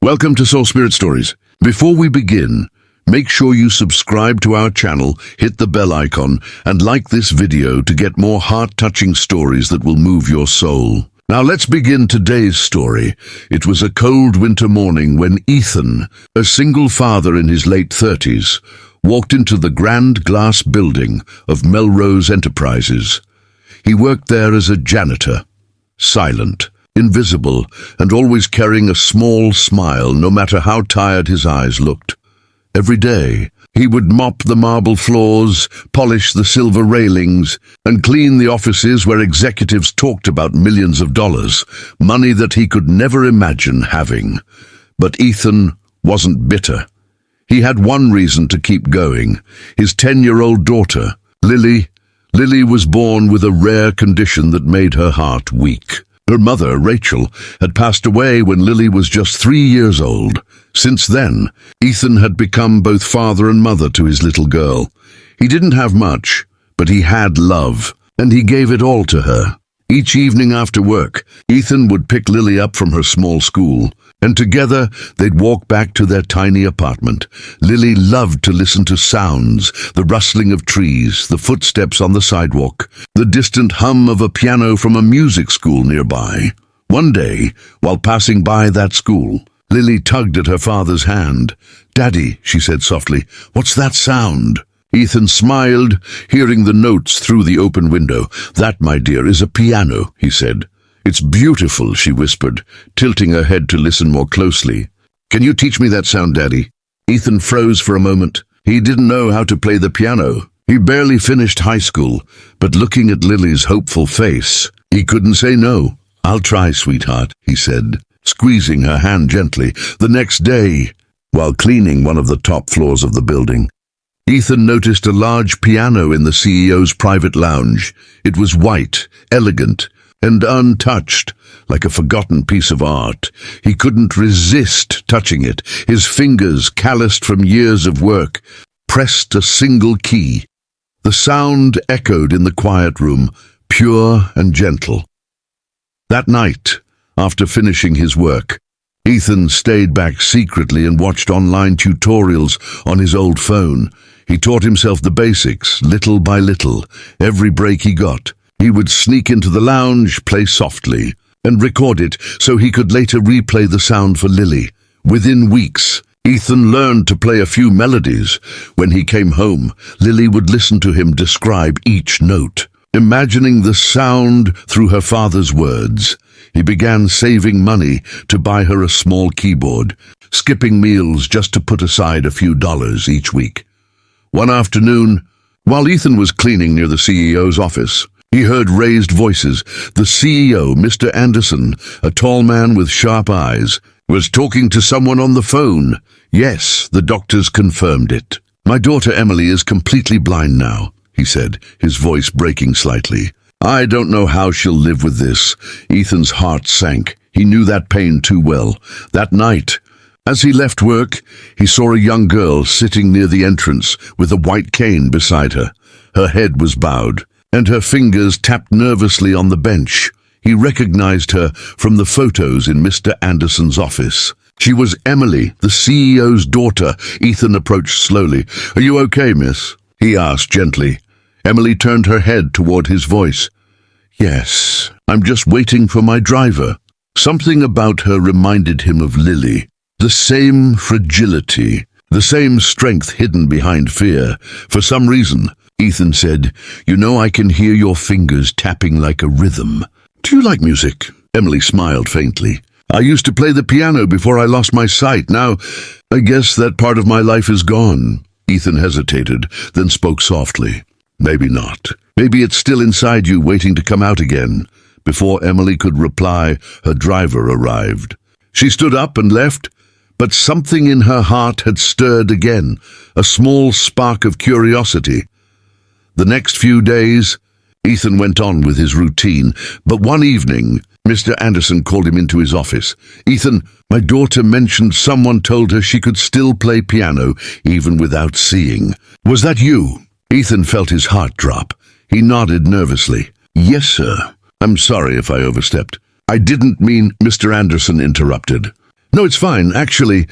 Welcome to Soul Spirit Stories. Before we begin, make sure you subscribe to our channel, hit the bell icon, and like this video to get more heart-touching stories that will move your soul. Now let's begin today's story. It was a cold winter morning when Ethan, a single father in his late 30s, walked into the grand glass building of Melrose Enterprises. He worked there as a janitor, silent, invisible, and always carrying a small smile no matter how tired his eyes looked. Every day, he would mop the marble floors, polish the silver railings, and clean the offices where executives talked about millions of dollars, money that he could never imagine having. But Ethan wasn't bitter. He had one reason to keep going: his 10-year-old daughter, Lily. Lily was born with a rare condition that made her heart weak. Her mother, Rachel, had passed away when Lily was just 3 years old. Since then, Ethan had become both father and mother to his little girl. He didn't have much, but he had love, and he gave it all to her. Each evening after work, Ethan would pick Lily up from her small school, and together they'd walk back to their tiny apartment. Lily loved to listen to sounds, the rustling of trees, the footsteps on the sidewalk, the distant hum of a piano from a music school nearby. One day, while passing by that school, Lily tugged at her father's hand. "Daddy," she said softly, "what's that sound?" Ethan smiled, hearing the notes through the open window. "That, my dear, is a piano," he said. "It's beautiful," she whispered, tilting her head to listen more closely. "Can you teach me that sound, Daddy?" Ethan froze for a moment. He didn't know how to play the piano. He barely finished high school, but looking at Lily's hopeful face, he couldn't say no. "I'll try, sweetheart," he said, squeezing her hand gently. The next day, while cleaning one of the top floors of the building, Ethan noticed a large piano in the CEO's private lounge. It was white, elegant, and untouched, like a forgotten piece of art. He couldn't resist touching it. His fingers, calloused from years of work, pressed a single key. The sound echoed in the quiet room, pure and gentle. That night, after finishing his work, Ethan stayed back secretly and watched online tutorials on his old phone. He taught himself the basics, little by little. Every break he got, he would sneak into the lounge, play softly, and record it so he could later replay the sound for Lily. Within weeks, Ethan learned to play a few melodies. When he came home, Lily would listen to him describe each note, imagining the sound through her father's words. He began saving money to buy her a small keyboard, skipping meals just to put aside a few dollars each week. One afternoon, while Ethan was cleaning near the CEO's office, he heard raised voices. The CEO, Mr. Anderson, a tall man with sharp eyes, was talking to someone on the phone. Yes, the doctors confirmed it. "My daughter Emily is completely blind now," he said, his voice breaking slightly. "I don't know how she'll live with this." Ethan's heart sank. He knew that pain too well. That night, as he left work, he saw a young girl sitting near the entrance with a white cane beside her. Her head was bowed, and her fingers tapped nervously on the bench. He recognized her from the photos in Mr. Anderson's office. She was Emily, the CEO's daughter. Ethan approached slowly. "Are you okay, miss?" he asked gently. Emily turned her head toward his voice. "Yes, I'm just waiting for my driver." Something about her reminded him of Lily. The same fragility, the same strength hidden behind fear. For some reason, Ethan said, "You know, I can hear your fingers tapping like a rhythm." "Do you like music?" Emily smiled faintly. "I used to play the piano before I lost my sight. Now, I guess that part of my life is gone." Ethan hesitated, then spoke softly. "Maybe not. Maybe it's still inside you, waiting to come out again." Before Emily could reply, her driver arrived. She stood up and left, but something in her heart had stirred again, a small spark of curiosity. The next few days, Ethan went on with his routine, but one evening, Mr. Anderson called him into his office. "Ethan, my daughter mentioned someone told her she could still play piano, even without seeing. Was that you?" Ethan felt his heart drop. He nodded nervously. "Yes, sir. I'm sorry if I overstepped." "I didn't mean," Mr. Anderson interrupted. No, it's fine. Actually,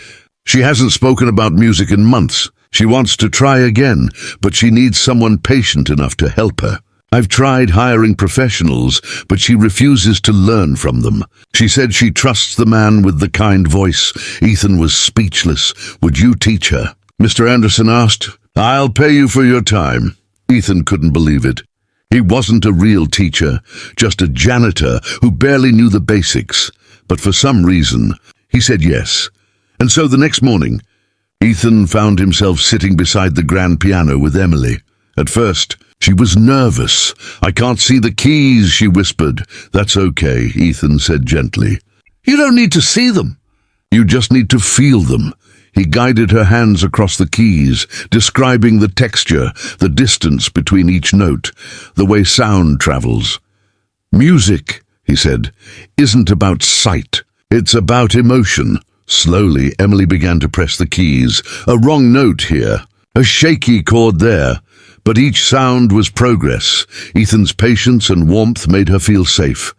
she hasn't spoken about music in months. She wants to try again, but she needs someone patient enough to help her. I've tried hiring professionals, but she refuses to learn from them. She said she trusts the man with the kind voice. Ethan was speechless. Would you teach her? Mr. Anderson asked. I'll pay you for your time. Ethan couldn't believe it. He wasn't a real teacher, just a janitor who barely knew the basics. But for some reason, he said yes. And so the next morning, Ethan found himself sitting beside the grand piano with Emily. At first, she was nervous. I can't see the keys, she whispered. That's okay, Ethan said gently. You don't need to see them. You just need to feel them. He guided her hands across the keys, describing the texture, the distance between each note, the way sound travels. Music, he said, isn't about sight. It's about emotion. Slowly, Emily began to press the keys. A wrong note here, a shaky chord there. But each sound was progress. Ethan's patience and warmth made her feel safe.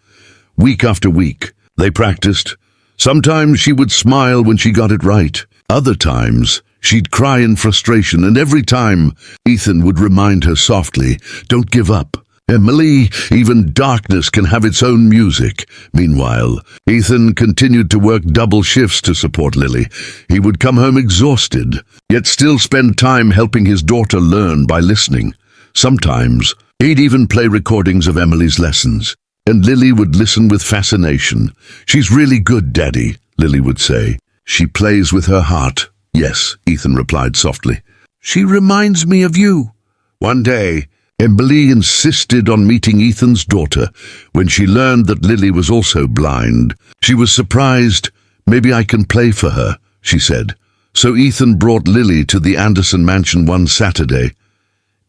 Week after week, they practiced. Sometimes she would smile when she got it right. Other times, she'd cry in frustration, and every time, Ethan would remind her softly, don't give up. Emily, even darkness can have its own music. Meanwhile, Ethan continued to work double shifts to support Lily. He would come home exhausted, yet still spend time helping his daughter learn by listening. Sometimes, he'd even play recordings of Emily's lessons, and Lily would listen with fascination. She's really good, Daddy, Lily would say. She plays with her heart. Yes, Ethan replied softly. She reminds me of you. One day, Emily insisted on meeting Ethan's daughter. When she learned that Lily was also blind, she was surprised. Maybe I can play for her, she said. So Ethan brought Lily to the Anderson mansion one Saturday.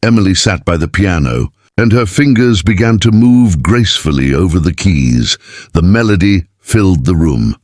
Emily sat by the piano, and her fingers began to move gracefully over the keys. The melody filled the room.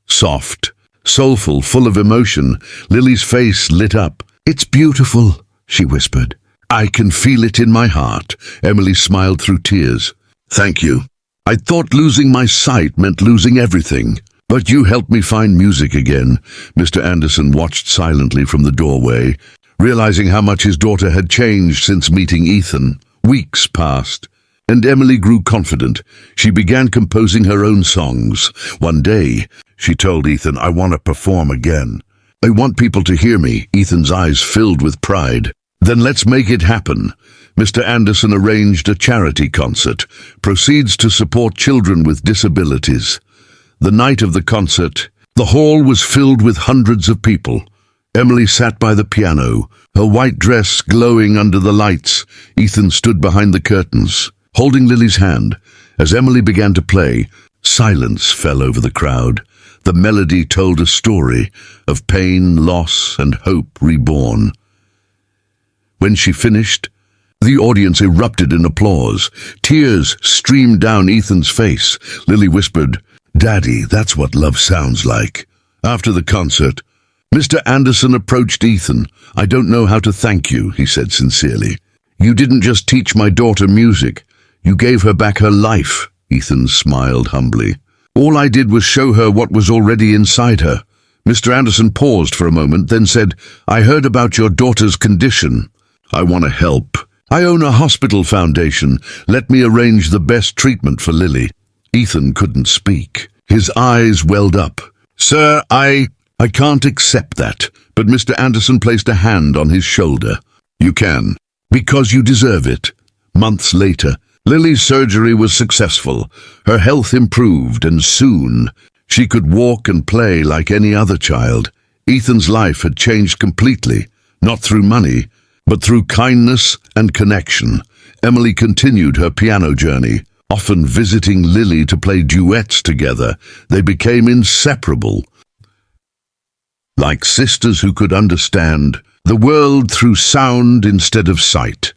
Soft, soulful, full of emotion, Lily's face lit up. It's beautiful, she whispered. I can feel it in my heart. Emily smiled through tears. Thank you. I thought losing my sight meant losing everything. But you helped me find music again. Mr. Anderson watched silently from the doorway, realizing how much his daughter had changed since meeting Ethan. Weeks passed, and Emily grew confident. She began composing her own songs. One day, she told Ethan, I want to perform again. I want people to hear me. Ethan's eyes filled with pride. Then let's make it happen. Mr. Anderson arranged a charity concert, proceeds to support children with disabilities. The night of the concert, the hall was filled with hundreds of people. Emily sat by the piano, her white dress glowing under the lights. Ethan stood behind the curtains, holding Lily's hand. As Emily began to play, silence fell over the crowd. The melody told a story of pain, loss, and hope reborn. When she finished, the audience erupted in applause. Tears streamed down Ethan's face. Lily whispered, Daddy, that's what love sounds like. After the concert, Mr. Anderson approached Ethan. I don't know how to thank you, he said sincerely. You didn't just teach my daughter music. You gave her back her life. Ethan smiled humbly. All I did was show her what was already inside her. Mr. Anderson paused for a moment, then said, I heard about your daughter's condition. I want to help. I own a hospital foundation. Let me arrange the best treatment for Lily. Ethan couldn't speak. His eyes welled up. Sir, I can't accept that. But Mr. Anderson placed a hand on his shoulder. You can, because you deserve it. Months later, Lily's surgery was successful. Her health improved, and soon she could walk and play like any other child. Ethan's life had changed completely, not through money, but through kindness and connection. Emily continued her piano journey, often visiting Lily to play duets together. They became inseparable, like sisters who could understand the world through sound instead of sight.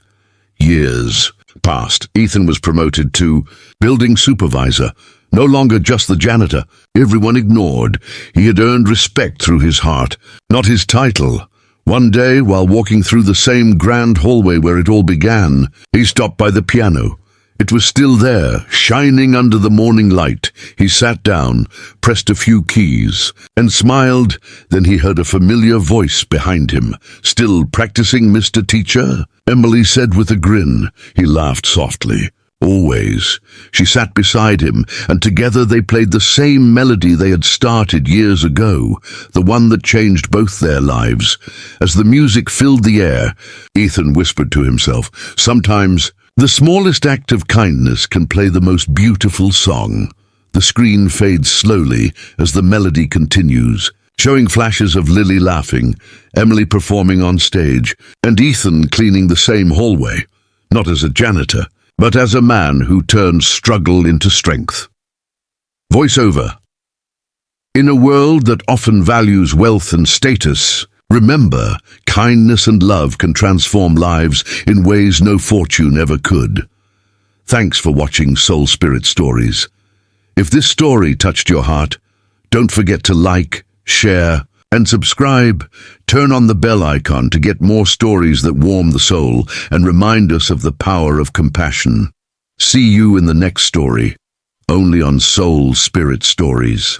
Years passed. Ethan was promoted to building supervisor, no longer just the janitor. Everyone ignored. He had earned respect through his heart, not his title. One day, while walking through the same grand hallway where it all began, he stopped by the piano. It was still there, shining under the morning light. He sat down, pressed a few keys, and smiled. Then he heard a familiar voice behind him. "Still practicing, Mr. Teacher?" Emily said with a grin. He laughed softly. "Always." She sat beside him, and together they played the same melody they had started years ago, the one that changed both their lives. As the music filled the air, Ethan whispered to himself, "Sometimes the smallest act of kindness can play the most beautiful song." The screen fades slowly as the melody continues, showing flashes of Lily laughing, Emily performing on stage, and Ethan cleaning the same hallway, not as a janitor, but as a man who turned struggle into strength. Voiceover. In a world that often values wealth and status, remember, kindness and love can transform lives in ways no fortune ever could. Thanks for watching Soul Spirit Stories. If this story touched your heart, don't forget to like, share, and subscribe. Turn on the bell icon to get more stories that warm the soul and remind us of the power of compassion. See you in the next story, only on Soul Spirit Stories.